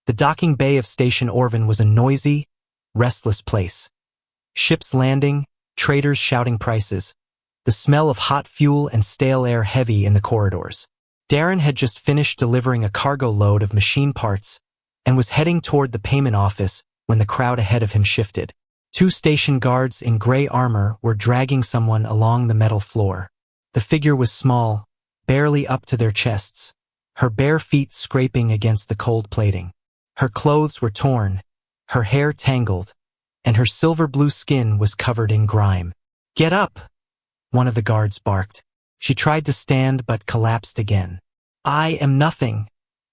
The docking bay of Station Orvin was a noisy, restless place. Ships landing, traders shouting prices, the smell of hot fuel and stale air heavy in the corridors. Darren had just finished delivering a cargo load of machine parts and was heading toward the payment office when the crowd ahead of him shifted. 2 station guards in gray armor were dragging someone along the metal floor. The figure was small, barely up to their chests, her bare feet scraping against the cold plating. Her clothes were torn, her hair tangled, and her silver-blue skin was covered in grime. "Get up!" one of the guards barked. She tried to stand but collapsed again. "I am nothing,"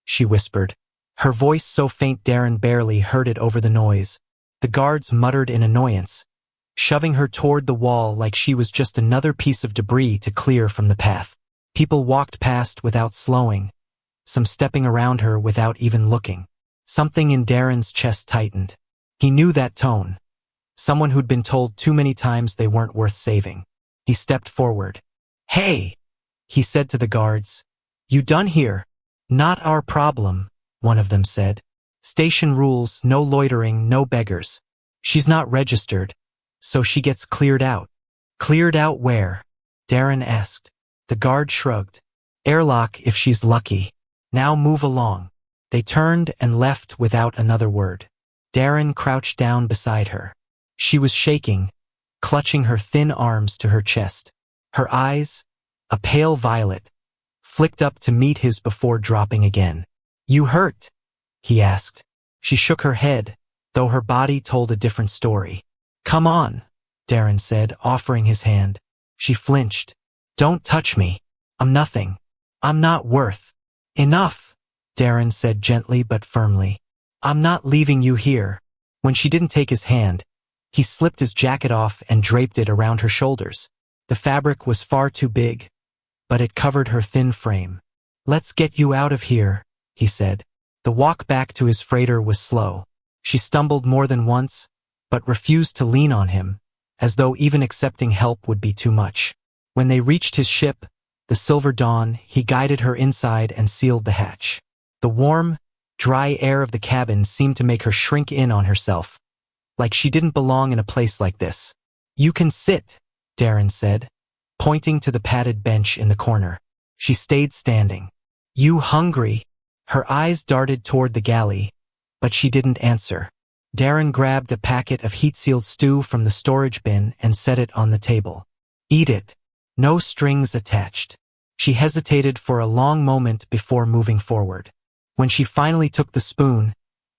she whispered, her voice so faint Darren barely heard it over the noise. The guards muttered in annoyance, shoving her toward the wall like she was just another piece of debris to clear from the path. People walked past without slowing, some stepping around her without even looking. Something in Darren's chest tightened. He knew that tone. Someone who'd been told too many times they weren't worth saving. He stepped forward. "Hey," he said to the guards. "You done here?" "Not our problem," one of them said. "Station rules, no loitering, no beggars. She's not registered, so she gets cleared out." "Cleared out where?" Darren asked. The guard shrugged. "Airlock if she's lucky. Now move along." They turned and left without another word. Darren crouched down beside her. She was shaking, clutching her thin arms to her chest. Her eyes, a pale violet, flicked up to meet his before dropping again. "You hurt?" he asked. She shook her head, though her body told a different story. "Come on," Darren said, offering his hand. She flinched. "Don't touch me. I'm nothing. I'm not worth." "Enough," Darren said gently but firmly. "I'm not leaving you here." When she didn't take his hand, he slipped his jacket off and draped it around her shoulders. The fabric was far too big, but it covered her thin frame. "Let's get you out of here," he said. The walk back to his freighter was slow. She stumbled more than once, but refused to lean on him, as though even accepting help would be too much. When they reached his ship, the Silver Dawn, he guided her inside and sealed the hatch. The warm, dry air of the cabin seemed to make her shrink in on herself, like she didn't belong in a place like this. "You can sit," Darren said, pointing to the padded bench in the corner. She stayed standing. "You hungry?" Her eyes darted toward the galley, but she didn't answer. Darren grabbed a packet of heat-sealed stew from the storage bin and set it on the table. "Eat it. No strings attached." She hesitated for a long moment before moving forward. When she finally took the spoon,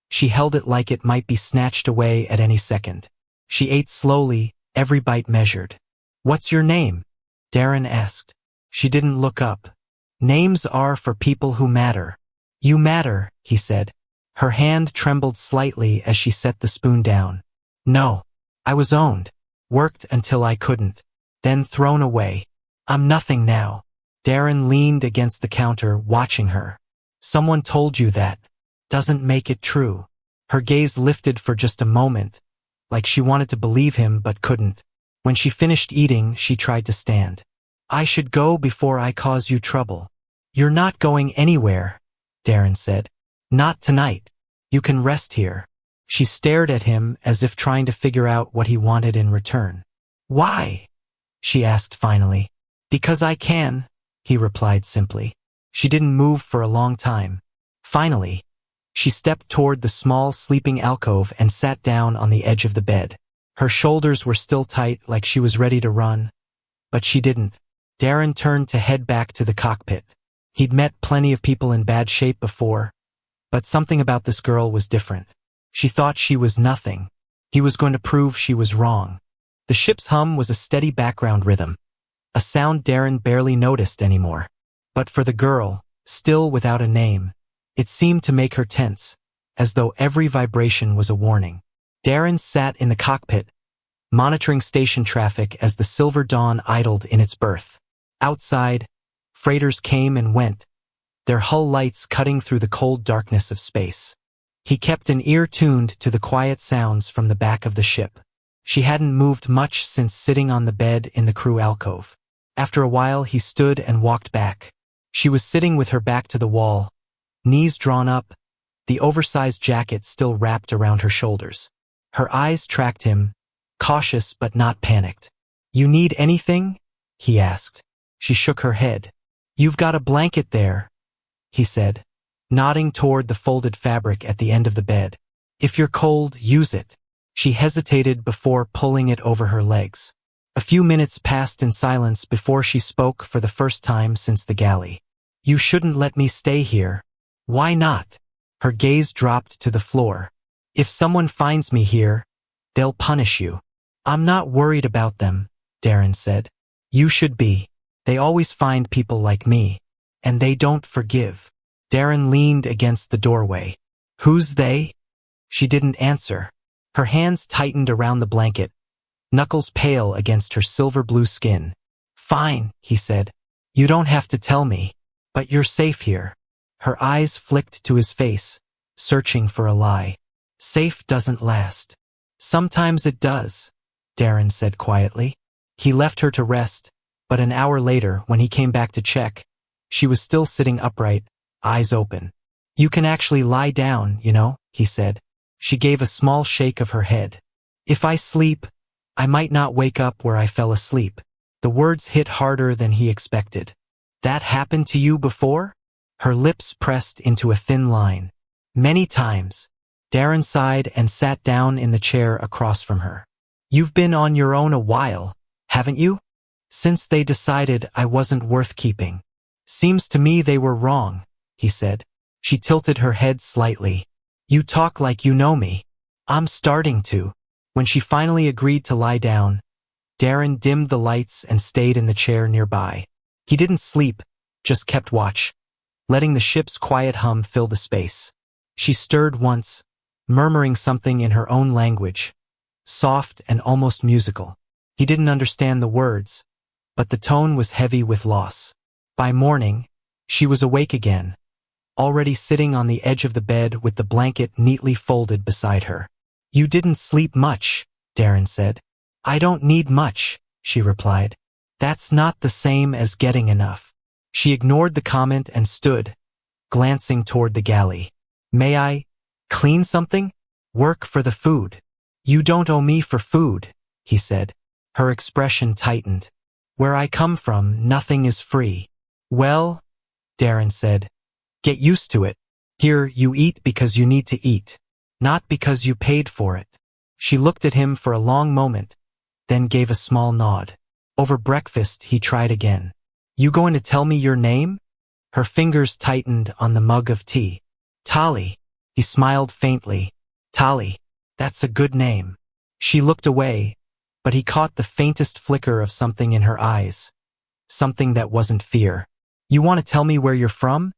she held it like it might be snatched away at any second. She ate slowly, every bite measured. "What's your name?" Darren asked. She didn't look up. "Names are for people who matter." "You matter," he said. Her hand trembled slightly as she set the spoon down. "No. I was owned. Worked until I couldn't. Then thrown away. I'm nothing now." Darren leaned against the counter, watching her. "Someone told you that. Doesn't make it true." Her gaze lifted for just a moment, like she wanted to believe him but couldn't. When she finished eating, she tried to stand. "I should go before I cause you trouble." "You're not going anywhere," Darren said. "Not tonight. You can rest here." She stared at him as if trying to figure out what he wanted in return. "Why?" she asked finally. "Because I can," he replied simply. She didn't move for a long time. Finally, she stepped toward the small sleeping alcove and sat down on the edge of the bed. Her shoulders were still tight, like she was ready to run, but she didn't. Darren turned to head back to the cockpit. He'd met plenty of people in bad shape before, but something about this girl was different. She thought she was nothing. He was going to prove she was wrong. The ship's hum was a steady background rhythm, a sound Darren barely noticed anymore. But for the girl, still without a name, it seemed to make her tense, as though every vibration was a warning. Darren sat in the cockpit, monitoring station traffic as the Silver Dawn idled in its berth. Outside, freighters came and went, their hull lights cutting through the cold darkness of space. He kept an ear tuned to the quiet sounds from the back of the ship. She hadn't moved much since sitting on the bed in the crew alcove. After a while, he stood and walked back. She was sitting with her back to the wall, knees drawn up, the oversized jacket still wrapped around her shoulders. Her eyes tracked him, cautious but not panicked. "You need anything?" he asked. She shook her head. "You've got a blanket there," he said, nodding toward the folded fabric at the end of the bed. "If you're cold, use it." She hesitated before pulling it over her legs. A few minutes passed in silence before she spoke for the first time since the galley. "You shouldn't let me stay here." "Why not?" Her gaze dropped to the floor. "If someone finds me here, they'll punish you." "I'm not worried about them," Darren said. "You should be. They always find people like me. And they don't forgive." Darren leaned against the doorway. "Who's they?" She didn't answer. Her hands tightened around the blanket, knuckles pale against her silver-blue skin. "Fine," he said. "You don't have to tell me. But you're safe here." Her eyes flicked to his face, searching for a lie. "Safe doesn't last." "Sometimes it does," Darren said quietly. He left her to rest, but an hour later, when he came back to check, she was still sitting upright, eyes open. "You can actually lie down, you know," he said. She gave a small shake of her head. "If I sleep, I might not wake up where I fell asleep." The words hit harder than he expected. "That happened to you before?" Her lips pressed into a thin line. "Many times." Darren sighed and sat down in the chair across from her. "You've been on your own a while, haven't you?" "Since they decided I wasn't worth keeping." "Seems to me they were wrong," he said. She tilted her head slightly. "You talk like you know me." "I'm starting to." When she finally agreed to lie down, Darren dimmed the lights and stayed in the chair nearby. He didn't sleep, just kept watch, letting the ship's quiet hum fill the space. She stirred once, murmuring something in her own language, soft and almost musical. He didn't understand the words, but the tone was heavy with loss. By morning, she was awake again, already sitting on the edge of the bed with the blanket neatly folded beside her. "You didn't sleep much," Darren said. "I don't need much," she replied. "That's not the same as getting enough." She ignored the comment and stood, glancing toward the galley. "May I clean something? Work for the food." "You don't owe me for food," he said. Her expression tightened. "Where I come from, nothing is free." "Well," Darren said, "get used to it. Here, you eat because you need to eat, not because you paid for it." She looked at him for a long moment, then gave a small nod. Over breakfast, he tried again. "You going to tell me your name?" Her fingers tightened on the mug of tea. "Tali." He smiled faintly. "Tali, that's a good name." She looked away, but he caught the faintest flicker of something in her eyes, something that wasn't fear. "You want to tell me where you're from?"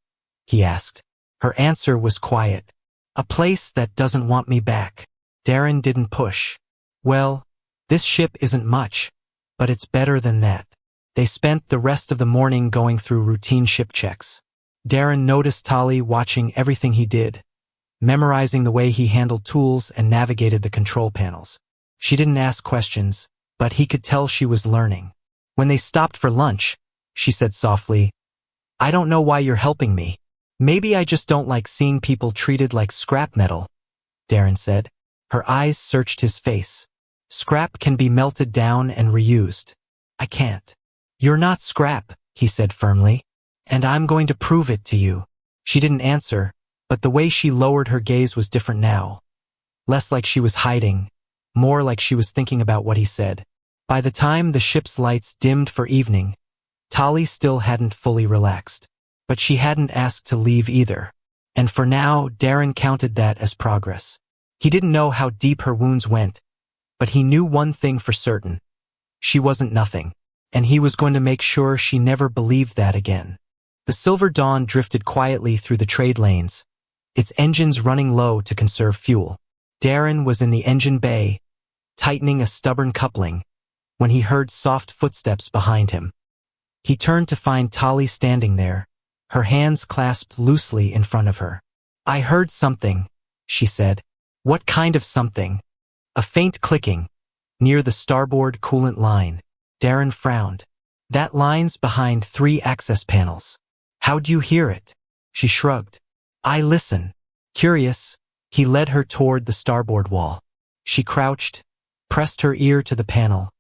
he asked. Her answer was quiet. "A place that doesn't want me back." Darren didn't push. "Well, this ship isn't much, but it's better than that." They spent the rest of the morning going through routine ship checks. Darren noticed Tali watching everything he did, memorizing the way he handled tools and navigated the control panels. She didn't ask questions, but he could tell she was learning. When they stopped for lunch, she said softly, "I don't know why you're helping me. Maybe I just don't like seeing people treated like scrap metal," Darren said. Her eyes searched his face. "Scrap can be melted down and reused. I can't." "You're not scrap," he said firmly, "and I'm going to prove it to you." She didn't answer, but the way she lowered her gaze was different now. Less like she was hiding, more like she was thinking about what he said. By the time the ship's lights dimmed for evening, Tali still hadn't fully relaxed. But she hadn't asked to leave either. And for now, Darren counted that as progress. He didn't know how deep her wounds went, but he knew one thing for certain. She wasn't nothing, and he was going to make sure she never believed that again. The Silver Dawn drifted quietly through the trade lanes, its engines running low to conserve fuel. Darren was in the engine bay, tightening a stubborn coupling, when he heard soft footsteps behind him. He turned to find Tali standing there, her hands clasped loosely in front of her. "I heard something," she said. "What kind of something?" "A faint clicking, near the starboard coolant line." Darren frowned. "That line's behind 3 access panels." "How'd you hear it?" She shrugged. "I listen." Curious, he led her toward the starboard wall. She crouched, pressed her ear to the panel,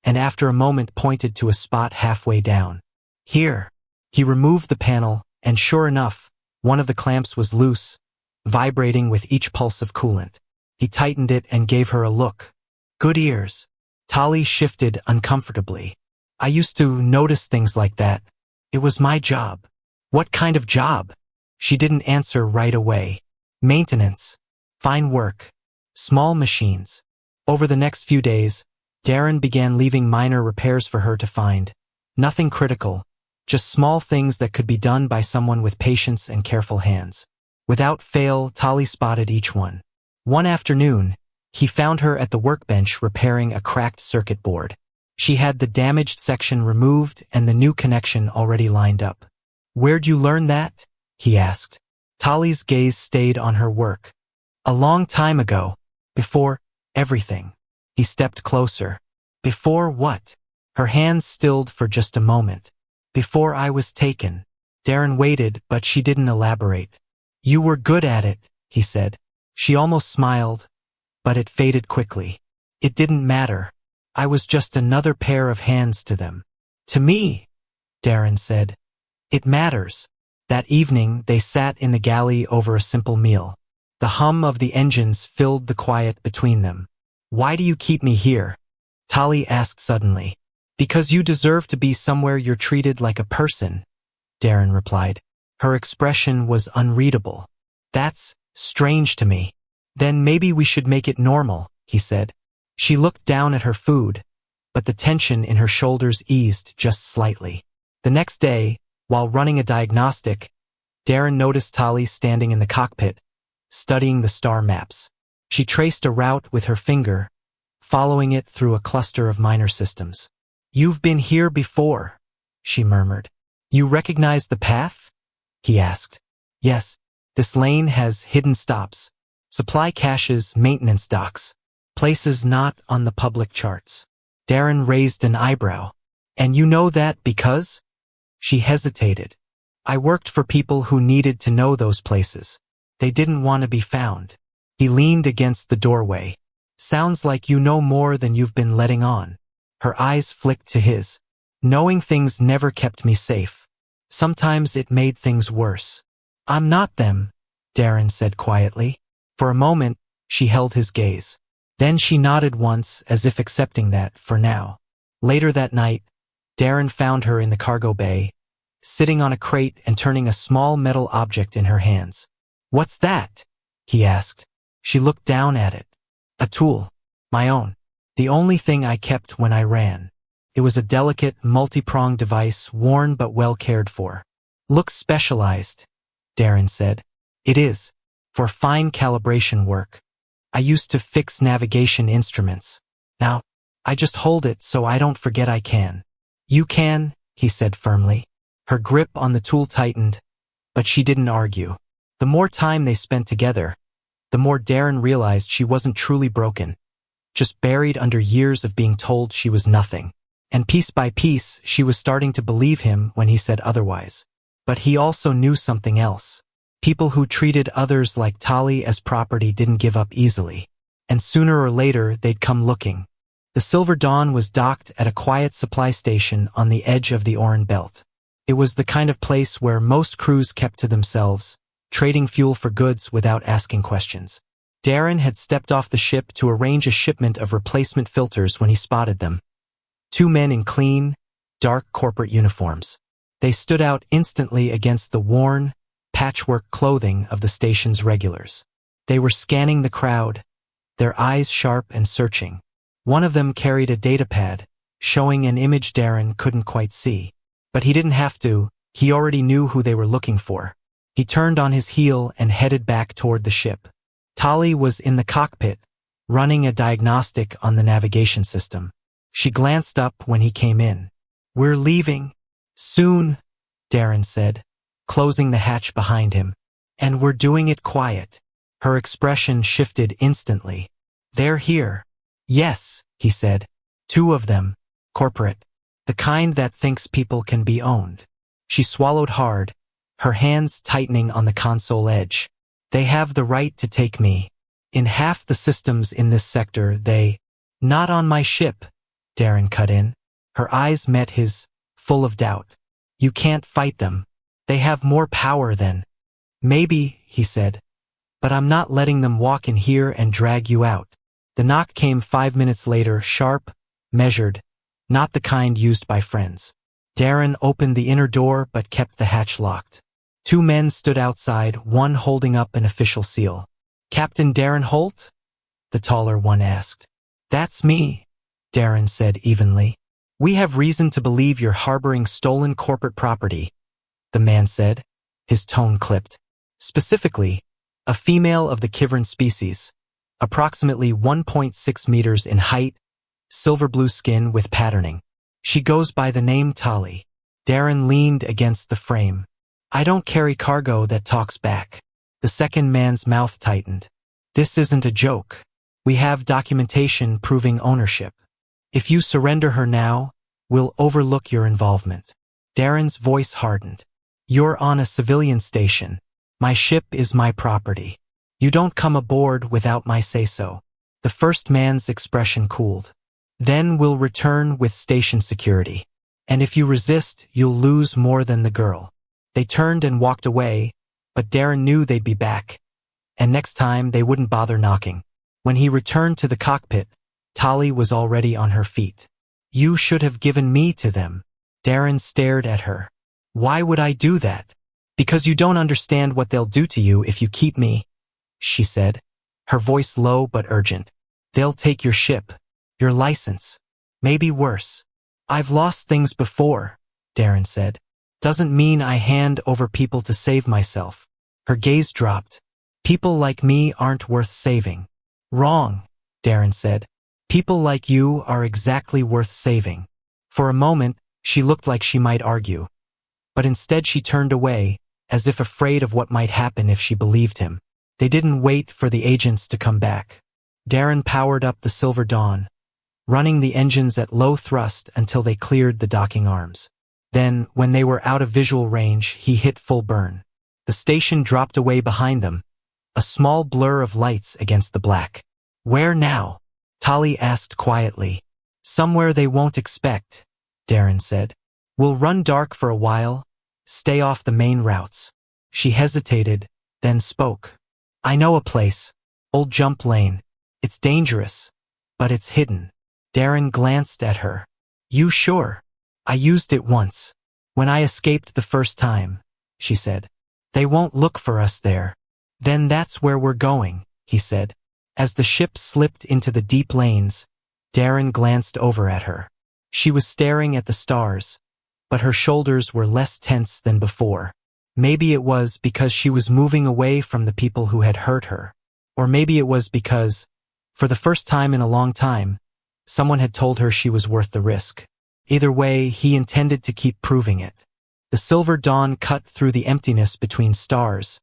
and after a moment pointed to a spot halfway down. Here. He removed the panel, and sure enough, one of the clamps was loose, vibrating with each pulse of coolant. He tightened it and gave her a look. Good ears. Tali shifted uncomfortably. I used to notice things like that. It was my job. What kind of job? She didn't answer right away. Maintenance. Fine work. Small machines. Over the next few days, Darren began leaving minor repairs for her to find. Nothing critical, just small things that could be done by someone with patience and careful hands. Without fail, Tali spotted each one. One afternoon, he found her at the workbench repairing a cracked circuit board. She had the damaged section removed and the new connection already lined up. Where'd you learn that? He asked. Tali's gaze stayed on her work. A long time ago. Before everything. He stepped closer. Before what? Her hands stilled for just a moment. Before I was taken. Darren waited, but she didn't elaborate. You were good at it, he said. She almost smiled, but it faded quickly. It didn't matter. I was just another pair of hands to them. To me, Darren said. It matters. That evening, they sat in the galley over a simple meal. The hum of the engines filled the quiet between them. Why do you keep me here? Tali asked suddenly. Because you deserve to be somewhere you're treated like a person, Darren replied. Her expression was unreadable. That's strange to me. Then maybe we should make it normal, he said. She looked down at her food, but the tension in her shoulders eased just slightly. The next day, while running a diagnostic, Darren noticed Tali standing in the cockpit, studying the star maps. She traced a route with her finger, following it through a cluster of minor systems. You've been here before, she murmured. You recognize the path? He asked. Yes, this lane has hidden stops, supply caches, maintenance docks, places not on the public charts. Darren raised an eyebrow. And you know that because? She hesitated. I worked for people who needed to know those places. They didn't want to be found. He leaned against the doorway. Sounds like you know more than you've been letting on. Her eyes flicked to his. Knowing things never kept me safe. Sometimes it made things worse. I'm not them, Darren said quietly. For a moment, she held his gaze. Then she nodded once as if accepting that for now. Later that night, Darren found her in the cargo bay, sitting on a crate and turning a small metal object in her hands. What's that? He asked. She looked down at it. A tool. My own. The only thing I kept when I ran. It was a delicate, multi-pronged device, worn but well cared for. Looks specialized, Darren said. It is. For fine calibration work. I used to fix navigation instruments. Now, I just hold it so I don't forget I can. You can, he said firmly. Her grip on the tool tightened, but she didn't argue. The more time they spent together, the more Darren realized she wasn't truly broken, just buried under years of being told she was nothing. And piece by piece, she was starting to believe him when he said otherwise. But he also knew something else. People who treated others like Tali as property didn't give up easily. And sooner or later, they'd come looking. The Silver Dawn was docked at a quiet supply station on the edge of the Oran Belt. It was the kind of place where most crews kept to themselves, trading fuel for goods without asking questions. Darren had stepped off the ship to arrange a shipment of replacement filters when he spotted them. Two men in clean, dark corporate uniforms. They stood out instantly against the worn, patchwork clothing of the station's regulars. They were scanning the crowd, their eyes sharp and searching. One of them carried a datapad, showing an image Darren couldn't quite see. But he didn't have to, he already knew who they were looking for. He turned on his heel and headed back toward the ship. Tali was in the cockpit, running a diagnostic on the navigation system. She glanced up when he came in. We're leaving. Soon, Darren said, closing the hatch behind him. And we're doing it quiet. Her expression shifted instantly. They're here. Yes, he said. Two of them. Corporate. The kind that thinks people can be owned. She swallowed hard, her hands tightening on the console edge. They have the right to take me. In half the systems in this sector, Not on my ship, Darren cut in. Her eyes met his, full of doubt. You can't fight them. They have more power than. Maybe, he said. But I'm not letting them walk in here and drag you out. The knock came 5 minutes later, sharp, measured, not the kind used by friends. Darren opened the inner door but kept the hatch locked. 2 men stood outside, one holding up an official seal. Captain Darren Holt? The taller one asked. That's me, Darren said evenly. We have reason to believe you're harboring stolen corporate property, the man said, his tone clipped. Specifically, a female of the Kivern species, approximately 1.6 meters in height, silver blue skin with patterning. She goes by the name Tali. Darren leaned against the frame. I don't carry cargo that talks back. The second man's mouth tightened. This isn't a joke. We have documentation proving ownership. If you surrender her now, we'll overlook your involvement. Darren's voice hardened. You're on a civilian station. My ship is my property. You don't come aboard without my say-so. The first man's expression cooled. Then we'll return with station security. And if you resist, you'll lose more than the girl. They turned and walked away, but Darren knew they'd be back. And next time they wouldn't bother knocking. When he returned to the cockpit, Tali was already on her feet. You should have given me to them. Darren stared at her. Why would I do that? Because you don't understand what they'll do to you if you keep me, she said, her voice low but urgent. They'll take your ship, your license, maybe worse. I've lost things before, Darren said. Doesn't mean I hand over people to save myself. Her gaze dropped. People like me aren't worth saving. Wrong, Darren said. People like you are exactly worth saving. For a moment, she looked like she might argue. But instead she turned away, as if afraid of what might happen if she believed him. They didn't wait for the agents to come back. Darren powered up the Silver Dawn, running the engines at low thrust until they cleared the docking arms. Then, when they were out of visual range, he hit full burn. The station dropped away behind them, a small blur of lights against the black. Where now? Tali asked quietly. Somewhere they won't expect, Darren said. We'll run dark for a while, stay off the main routes. She hesitated, then spoke. I know a place, Old Jump Lane. It's dangerous, but it's hidden. Darren glanced at her. You sure? I used it once. When I escaped the first time, she said. They won't look for us there. Then that's where we're going, he said. As the ship slipped into the deep lanes, Darren glanced over at her. She was staring at the stars, but her shoulders were less tense than before. Maybe it was because she was moving away from the people who had hurt her. Or maybe it was because, for the first time in a long time, someone had told her she was worth the risk. Either way, he intended to keep proving it. The Silver Dawn cut through the emptiness between stars,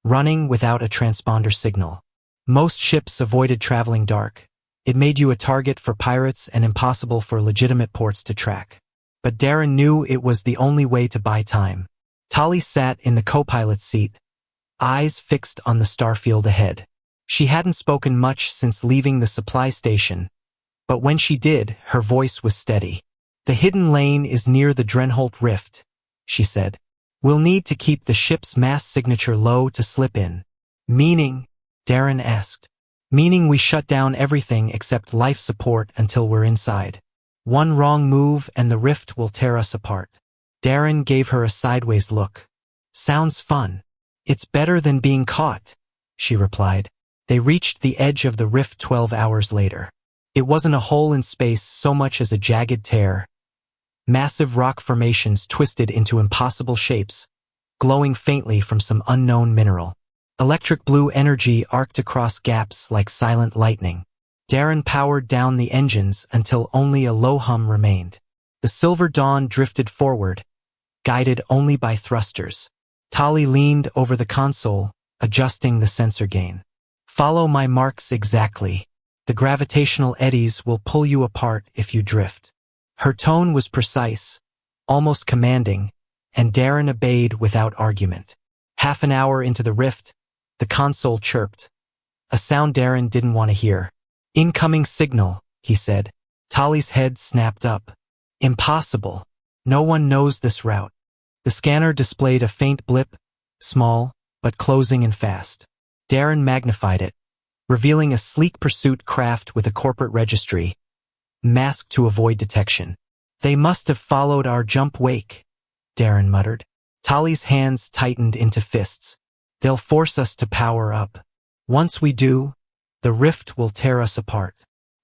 running without a transponder signal. Most ships avoided traveling dark. It made you a target for pirates and impossible for legitimate ports to track. But Darren knew it was the only way to buy time. Tali sat in the co-pilot's seat, eyes fixed on the starfield ahead. She hadn't spoken much since leaving the supply station, but when she did, her voice was steady. The hidden lane is near the Drenholt Rift, she said. We'll need to keep the ship's mass signature low to slip in. Meaning? Darren asked. Meaning we shut down everything except life support until we're inside. One wrong move and the rift will tear us apart. Darren gave her a sideways look. Sounds fun. It's better than being caught, she replied. They reached the edge of the rift 12 hours later. It wasn't a hole in space so much as a jagged tear. Massive rock formations twisted into impossible shapes, glowing faintly from some unknown mineral. Electric blue energy arced across gaps like silent lightning. Darren powered down the engines until only a low hum remained. The Silver Dawn drifted forward, guided only by thrusters. Tali leaned over the console, adjusting the sensor gain. Follow my marks exactly. The gravitational eddies will pull you apart if you drift. Her tone was precise, almost commanding, and Darren obeyed without argument. Half an hour into the rift, The console chirped. A sound Darren didn't want to hear. Incoming signal, he said. Tali's head snapped up. Impossible. No one knows this route. The scanner displayed a faint blip, small, but closing and fast. Darren magnified it, revealing a sleek pursuit craft with a corporate registry, masked to avoid detection. They must have followed our jump wake, Darren muttered. Tali's hands tightened into fists. They'll force us to power up. Once we do, the rift will tear us apart.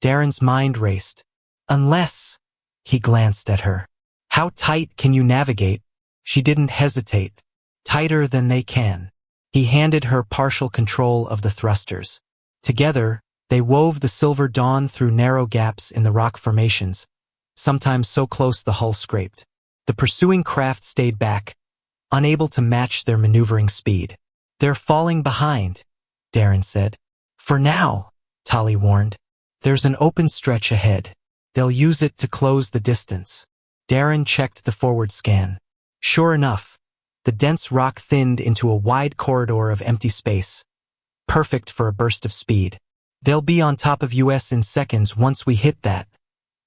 Darren's mind raced. Unless, he glanced at her. How tight can you navigate? She didn't hesitate. Tighter than they can. He handed her partial control of the thrusters. Together, they wove the Silver Dawn through narrow gaps in the rock formations, sometimes so close the hull scraped. The pursuing craft stayed back, unable to match their maneuvering speed. They're falling behind, Darren said. For now, Tali warned. There's an open stretch ahead. They'll use it to close the distance. Darren checked the forward scan. Sure enough, the dense rock thinned into a wide corridor of empty space, perfect for a burst of speed. They'll be on top of us in seconds once we hit that,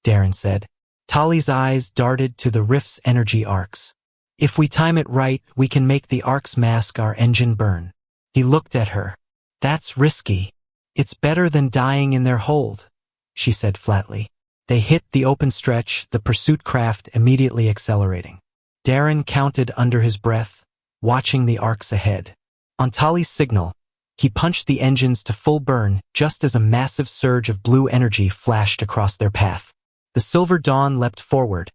Darren said. Tali's eyes darted to the rift's energy arcs. If we time it right, we can make the arcs mask our engine burn. He looked at her. That's risky. It's better than dying in their hold, she said flatly. They hit the open stretch, the pursuit craft immediately accelerating. Darren counted under his breath, watching the arcs ahead. On Tali's signal, he punched the engines to full burn just as a massive surge of blue energy flashed across their path. The Silver Dawn leapt forward,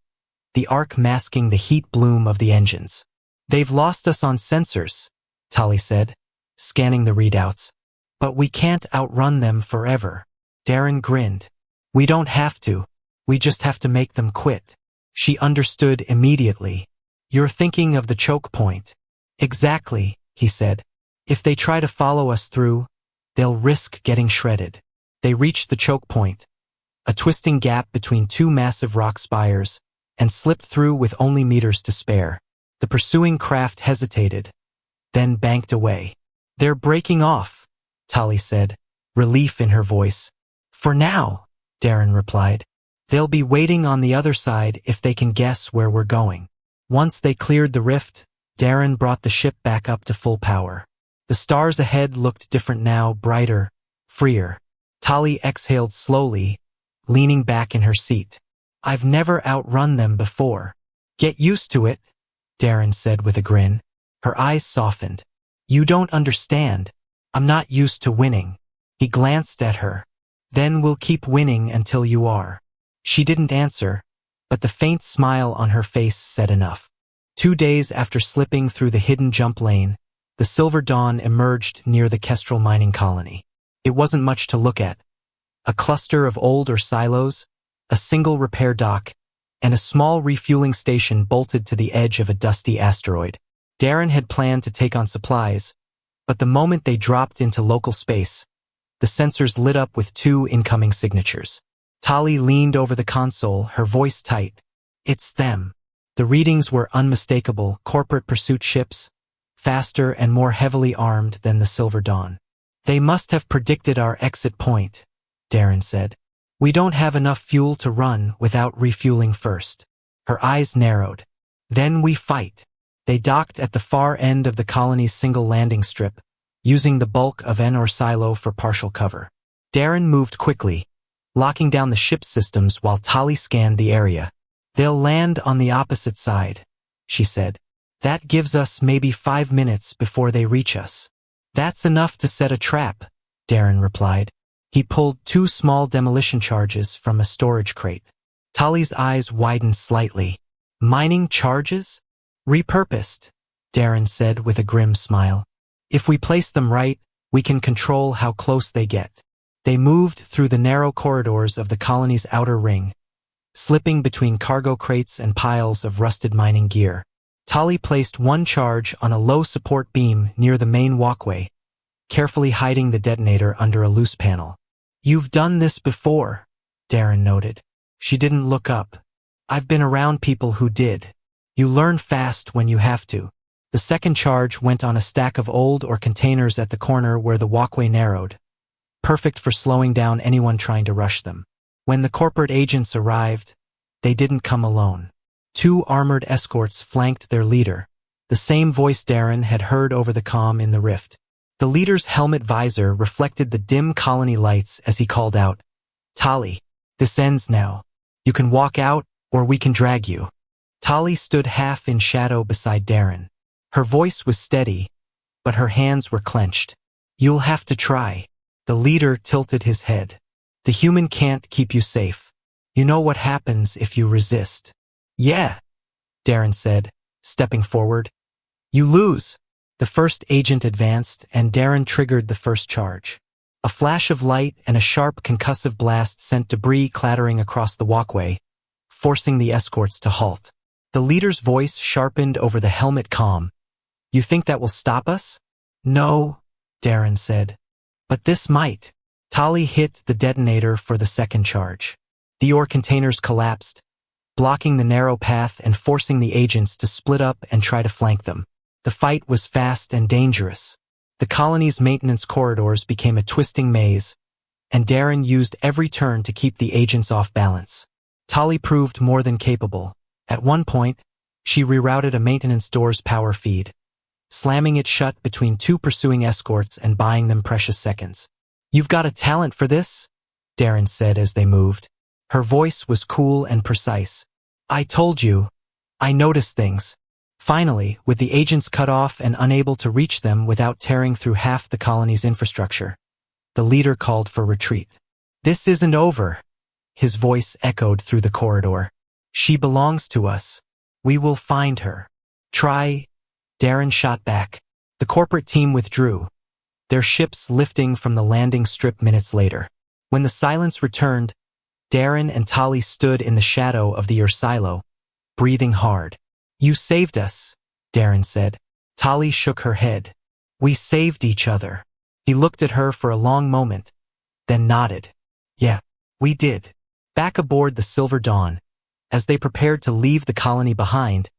the arc masking the heat bloom of the engines. They've lost us on sensors, Tali said, scanning the readouts. But we can't outrun them forever. Darren grinned. We don't have to. We just have to make them quit. She understood immediately. You're thinking of the choke point. Exactly, he said. If they try to follow us through, they'll risk getting shredded. They reached the choke point, a twisting gap between two massive rock spires, and slipped through with only meters to spare. The pursuing craft hesitated, then banked away. They're breaking off, Tali said, relief in her voice. For now, Darren replied. They'll be waiting on the other side if they can guess where we're going. Once they cleared the rift, Darren brought the ship back up to full power. The stars ahead looked different now, brighter, freer. Tali exhaled slowly, leaning back in her seat. I've never outrun them before. Get used to it, Darren said with a grin. Her eyes softened. You don't understand. I'm not used to winning. He glanced at her. Then we'll keep winning until you are. She didn't answer, but the faint smile on her face said enough. 2 days after slipping through the hidden jump lane, the Silver Dawn emerged near the Kestrel mining colony. It wasn't much to look at. A cluster of older silos, a single repair dock, and a small refueling station bolted to the edge of a dusty asteroid. Darren had planned to take on supplies, but the moment they dropped into local space, the sensors lit up with 2 incoming signatures. Tali leaned over the console, her voice tight. It's them. The readings were unmistakable, corporate pursuit ships, faster and more heavily armed than the Silver Dawn. They must have predicted our exit point, Darren said. We don't have enough fuel to run without refueling first. Her eyes narrowed. Then we fight. They docked at the far end of the colony's single landing strip, using the bulk of an silo for partial cover. Darren moved quickly, locking down the ship's systems while Tali scanned the area. They'll land on the opposite side, she said. That gives us maybe 5 minutes before they reach us. That's enough to set a trap, Darren replied. He pulled 2 small demolition charges from a storage crate. Tali's eyes widened slightly. Mining charges? Repurposed, Darren said with a grim smile. If we place them right, we can control how close they get. They moved through the narrow corridors of the colony's outer ring, slipping between cargo crates and piles of rusted mining gear. Tali placed 1 charge on a low support beam near the main walkway, carefully hiding the detonator under a loose panel. You've done this before, Darren noted. She didn't look up. I've been around people who did. You learn fast when you have to. The second charge went on a stack of old or containers at the corner where the walkway narrowed, perfect for slowing down anyone trying to rush them. When the corporate agents arrived, they didn't come alone. 2 armored escorts flanked their leader, the same voice Darren had heard over the comm in the rift. The leader's helmet visor reflected the dim colony lights as he called out, "Tali, this ends now. You can walk out, or we can drag you." Tali stood half in shadow beside Darren. Her voice was steady, but her hands were clenched. "You'll have to try." The leader tilted his head. "The human can't keep you safe. You know what happens if you resist." "Yeah," Darren said, stepping forward. "You lose." The first agent advanced, and Darren triggered the first charge. A flash of light and a sharp concussive blast sent debris clattering across the walkway, forcing the escorts to halt. The leader's voice sharpened over the helmet comm. "You think that will stop us?" "No," Darren said. "But this might." Tali hit the detonator for the second charge. The ore containers collapsed, blocking the narrow path and forcing the agents to split up and try to flank them. The fight was fast and dangerous. The colony's maintenance corridors became a twisting maze, and Darren used every turn to keep the agents off balance. Tali proved more than capable. At one point, she rerouted a maintenance door's power feed, slamming it shut between 2 pursuing escorts and buying them precious seconds. "You've got a talent for this," Darren said as they moved. Her voice was cool and precise. "I told you. I noticed things." Finally, with the agents cut off and unable to reach them without tearing through half the colony's infrastructure, the leader called for retreat. "This isn't over," his voice echoed through the corridor. "She belongs to us. We will find her." "Try," Darren shot back. The corporate team withdrew, their ships lifting from the landing strip minutes later. When the silence returned, Darren and Tali stood in the shadow of the silo, breathing hard. "You saved us," Darren said. Tali shook her head. "We saved each other." He looked at her for a long moment, then nodded. "Yeah, we did." Back aboard the Silver Dawn, as they prepared to leave the colony behind,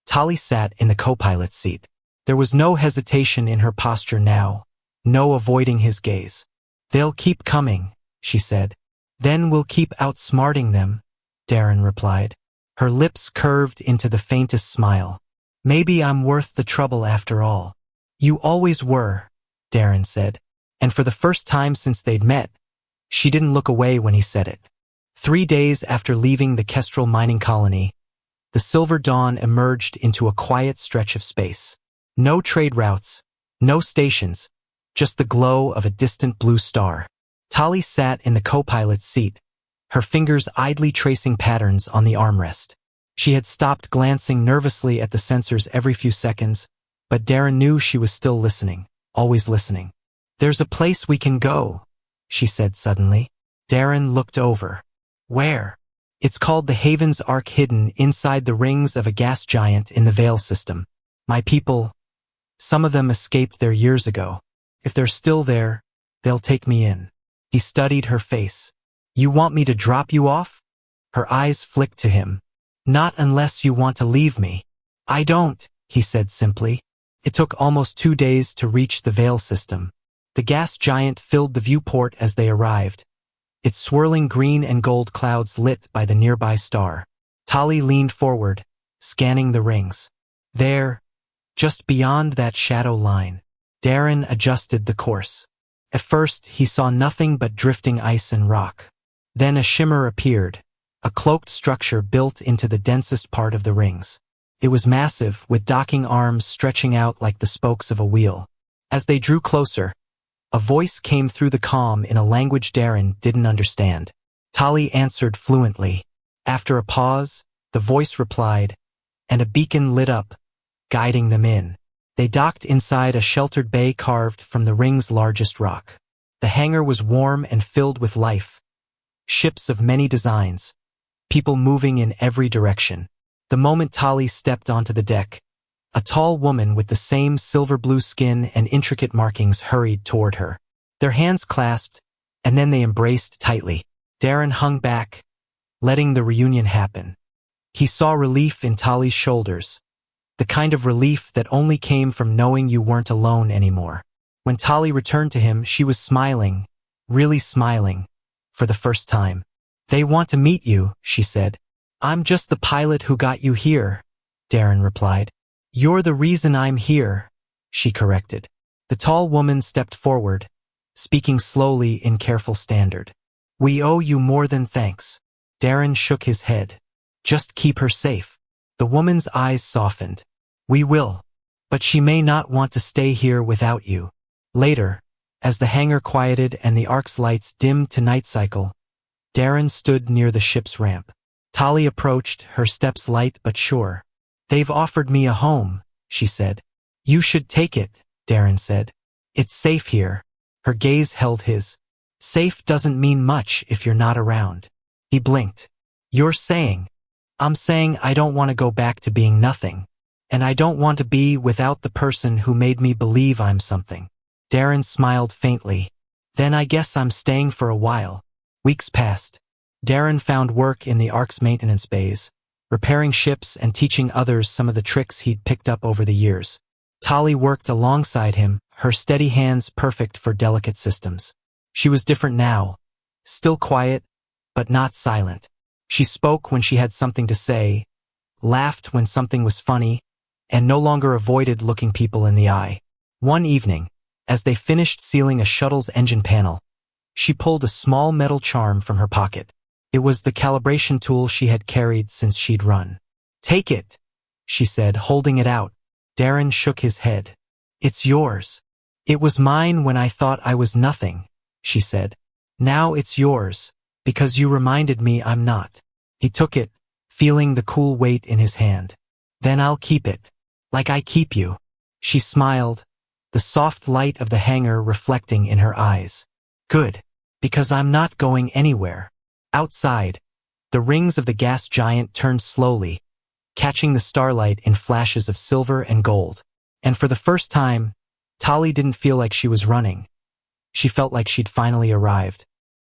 Tali sat in the co-pilot's seat. There was no hesitation in her posture now, no avoiding his gaze. "They'll keep coming," she said. "Then we'll keep outsmarting them," Darren replied. Her lips curved into the faintest smile. "Maybe I'm worth the trouble after all." "You always were," Darren said. And for the first time since they'd met, she didn't look away when he said it. 3 days after leaving the Kestrel mining colony, the Silver Dawn emerged into a quiet stretch of space. No trade routes, no stations, just the glow of a distant blue star. Tali sat in the co-pilot's seat, her fingers idly tracing patterns on the armrest. She had stopped glancing nervously at the sensors every few seconds, but Darren knew she was still listening, always listening. "There's a place we can go," she said suddenly. Darren looked over. "Where?" "It's called the Haven's Ark, hidden inside the rings of a gas giant in the Veil system. My people, some of them escaped there years ago. If they're still there, they'll take me in." He studied her face. "You want me to drop you off?" Her eyes flicked to him. "Not unless you want to leave me." "I don't," he said simply. It took almost 2 days to reach the Veil system. The gas giant filled the viewport as they arrived, its swirling green and gold clouds lit by the nearby star. Tali leaned forward, scanning the rings. There, just beyond that shadow line, Darren adjusted the course. At first, he saw nothing but drifting ice and rock. Then a shimmer appeared, a cloaked structure built into the densest part of the rings. It was massive, with docking arms stretching out like the spokes of a wheel. As they drew closer, a voice came through the comm in a language Darren didn't understand. Tali answered fluently. After a pause, the voice replied, and a beacon lit up, guiding them in. They docked inside a sheltered bay carved from the ring's largest rock. The hangar was warm and filled with life. Ships of many designs, people moving in every direction. The moment Tali stepped onto the deck, a tall woman with the same silver-blue skin and intricate markings hurried toward her. Their hands clasped, and then they embraced tightly. Darren hung back, letting the reunion happen. He saw relief in Tali's shoulders, the kind of relief that only came from knowing you weren't alone anymore. When Tali returned to him, she was smiling, really smiling, for the first time. "They want to meet you," she said. "I'm just the pilot who got you here," Darren replied. "You're the reason I'm here," she corrected. The tall woman stepped forward, speaking slowly in careful standard. "We owe you more than thanks." Darren shook his head. "Just keep her safe." The woman's eyes softened. "We will. But she may not want to stay here without you." Later, as the hangar quieted and the Ark's lights dimmed to night cycle, Darren stood near the ship's ramp. Tali approached, her steps light but sure. "They've offered me a home," she said. "You should take it," Darren said. "It's safe here." Her gaze held his. "Safe doesn't mean much if you're not around." He blinked. "You're saying?" "I'm saying I don't want to go back to being nothing. And I don't want to be without the person who made me believe I'm something." Darren smiled faintly. "Then I guess I'm staying for a while." Weeks passed. Darren found work in the Ark's maintenance bays, repairing ships and teaching others some of the tricks he'd picked up over the years. Tali worked alongside him, her steady hands perfect for delicate systems. She was different now, still quiet, but not silent. She spoke when she had something to say, laughed when something was funny, and no longer avoided looking people in the eye. One evening, as they finished sealing a shuttle's engine panel, she pulled a small metal charm from her pocket. It was the calibration tool she had carried since she'd run. "Take it," she said, holding it out. Darren shook his head. "It's yours." "It was mine when I thought I was nothing," she said. "Now it's yours, because you reminded me I'm not." He took it, feeling the cool weight in his hand. "Then I'll keep it, like I keep you." She smiled, the soft light of the hangar reflecting in her eyes. "Good, because I'm not going anywhere." Outside, the rings of the gas giant turned slowly, catching the starlight in flashes of silver and gold. And for the first time, Tali didn't feel like she was running. She felt like she'd finally arrived.